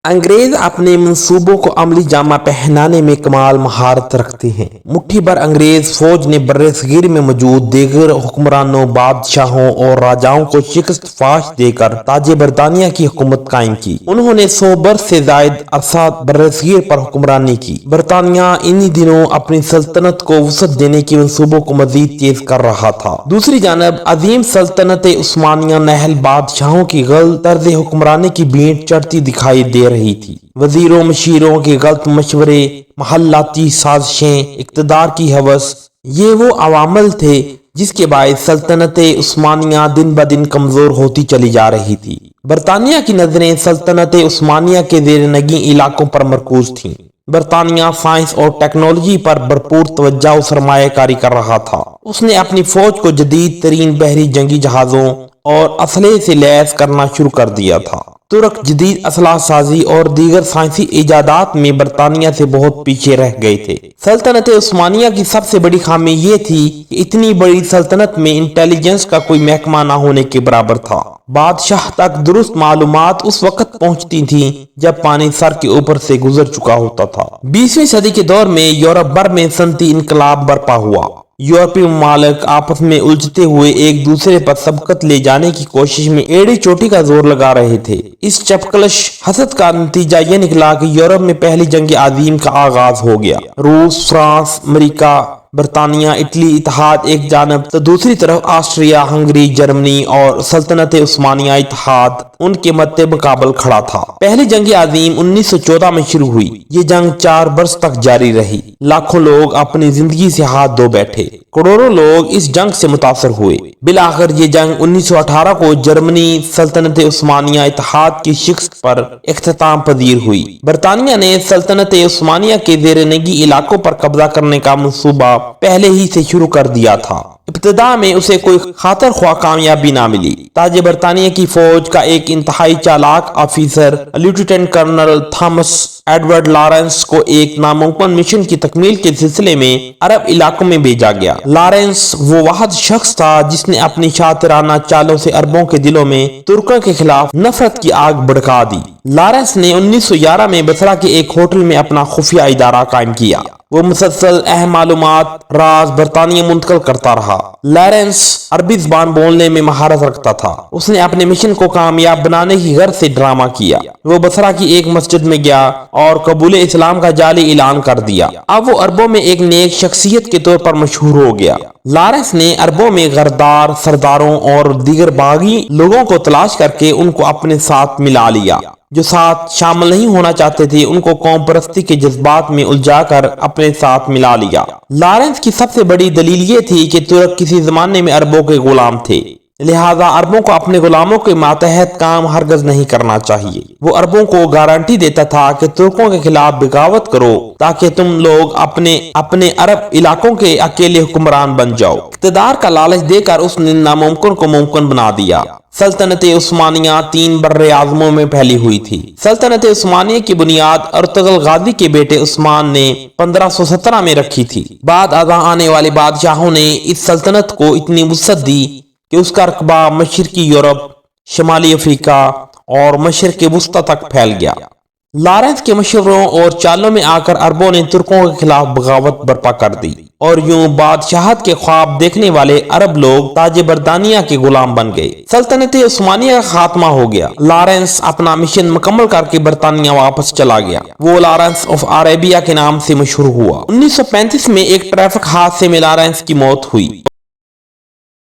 انگریز اپنے منصوبوں کو عملی جامہ پہنانے میں کمال مہارت رکھتے ہیں۔ مٹھی بھر انگریز فوج نے برصغیر میں موجود دیگر حکمرانوں، بادشاہوں اور راجاؤں کو شکست فاش دے کر تاج برطانیہ کی حکومت قائم کی۔ انہوں نے 100 برس سے زائد عرصہ برصغیر پر حکمرانی کی۔ برطانیہ انہی دنوں اپنی سلطنت کو وسعت دینے کے منصوبوں کو مزید تیز کر رہا تھا۔ دوسری جانب عظیم سلطنت عثمانیہ نااہل بادشاہوں کی غلط طرز حکمرانی کی بھینٹ چڑھتی دکھائی دے رہی تھی۔ وزیروں مشیروں کے غلط مشورے، محلاتی سازشیں، اقتدار کی ہوس، یہ وہ عوامل تھے جس کے باعث سلطنت عثمانیہ دن بدن کمزور ہوتی چلی جا رہی تھی۔ برطانیہ کی نظریں سلطنت عثمانیہ کے زیر نگین علاقوں پر مرکوز تھیں۔ برطانیہ سائنس اور ٹیکنالوجی پر بھرپور توجہ و سرمایہ کاری کر رہا تھا۔ اس نے اپنی فوج کو جدید ترین بحری جنگی جہازوں اور اسلحے سے لیس کرنا شروع کر دیا تھا۔ ترک جدید اسلحہ سازی اور دیگر سائنسی ایجادات میں برطانیہ سے بہت پیچھے رہ گئے تھے۔ سلطنت عثمانیہ کی سب سے بڑی خامی یہ تھی کہ اتنی بڑی سلطنت میں انٹیلیجنس کا کوئی محکمہ نہ ہونے کے برابر تھا۔ بادشاہ تک درست معلومات اس وقت پہنچتی تھیں جب پانی سر کے اوپر سے گزر چکا ہوتا تھا۔ 20ویں صدی کے دور میں یورپ بھر میں صنعتی انقلاب برپا ہوا۔ یورپی ممالک آپس میں الجھتے ہوئے ایک دوسرے پر سبقت لے جانے کی کوشش میں ایڑی چوٹی کا زور لگا رہے تھے۔ اس چپکلش حسد کا نتیجہ یہ نکلا کہ یورپ میں پہلی جنگ عظیم کا آغاز ہو گیا۔ روس، فرانس، امریکہ، برطانیہ، اٹلی اتحاد ایک جانب تو دوسری طرف آسٹریا، ہنگری، جرمنی اور سلطنت عثمانیہ اتحاد ان کے مد مقابل کھڑا تھا۔ پہلی جنگ عظیم 1914 میں شروع ہوئی۔ یہ جنگ 4 برس تک جاری رہی۔ لاکھوں لوگ اپنی زندگی سے ہاتھ دھو بیٹھے۔ کروڑوں لوگ اس جنگ سے متاثر ہوئے۔ بالآخر یہ جنگ 1918 کو جرمنی سلطنت عثمانیہ اتحاد کی شکست پر اختتام پذیر ہوئی۔ برطانیہ نے سلطنت عثمانیہ کے زیر نگین علاقوں پر قبضہ کرنے کا منصوبہ پہلے ہی سے شروع کر دیا تھا۔ ابتدا میں اسے کوئی خاطر خواہ کامیابی نہ ملی۔ تاج برطانیہ کی فوج کا ایک انتہائی چالاک officer lieutenant colonel Thomas Edward Lawrence کو ایک ناممکن مشن کی تکمیل کے سلسلے میں عرب علاقوں میں بھیجا گیا۔ لارنس وہ واحد شخص تھا جس نے اپنی شاطرانہ چالوں سے عربوں کے دلوں میں ترکوں کے خلاف نفرت کی آگ بھڑکا دی۔ لارنس نے 1911 میں بصرہ کے ایک ہوٹل میں اپنا خفیہ ادارہ قائم کیا۔ وہ مسلسل اہم معلومات راز برطانیہ منتقل کرتا رہا۔ لارنس عربی زبان بولنے میں مہارت رکھتا تھا۔ اس نے اپنے مشن کو کامیاب بنانے کی غرض سے ڈرامہ کیا۔ وہ بصرہ کی ایک مسجد میں گیا اور قبول اسلام کا جعلی اعلان کر دیا۔ اب وہ عربوں میں ایک نیک شخصیت کے طور پر مشہور ہو گیا۔ لارنس نے عربوں میں غردار سرداروں اور دیگر باغی لوگوں کو تلاش کر کے ان کو اپنے ساتھ ملا لیا۔ جو ساتھ شامل نہیں ہونا چاہتے تھے ان کو قوم پرستی کے جذبات میں الجھا کر اپنے ساتھ ملا لیا۔ لارنس کی سب سے بڑی دلیل یہ تھی کہ ترک کسی زمانے میں عربوں کے غلام تھے، لہذا عربوں کو اپنے غلاموں کے ماتحت کام ہرگز نہیں کرنا چاہیے۔ وہ عربوں کو گارنٹی دیتا تھا کہ ترکوں کے خلاف بغاوت کرو تاکہ تم لوگ اپنے عرب علاقوں کے اکیلے حکمران بن جاؤ۔ اقتدار کا لالچ دے کر اس نے ناممکن کو ممکن بنا دیا۔ سلطنت عثمانیہ 3 بر اعظموں میں پھیلی ہوئی تھی۔ سلطنت عثمانیہ کی بنیاد ارطغرل غازی کے بیٹے عثمان نے 1517 میں رکھی تھی۔ بعد ازاں آنے والے بادشاہوں نے اس سلطنت کو اتنی وسعت دی کہ اس کا رقبہ مشرقی یورپ، شمالی افریقہ اور مشرق وسطی تک پھیل گیا۔ لارنس کے مشوروں اور چالوں میں آ کر عربوں نے ترکوں کے خلاف بغاوت برپا کر دی اور یوں بادشاہت کے خواب دیکھنے والے عرب لوگ تاج برطانیہ کے غلام بن گئے۔ سلطنت عثمانیہ کا خاتمہ ہو گیا۔ لارنس اپنا مشن مکمل کر کے برطانیہ واپس چلا گیا۔ وہ لارنس آف عربیہ کے نام سے مشہور ہوا۔ 1935 میں ایک ٹریفک حادثے میں لارنس کی موت ہوئی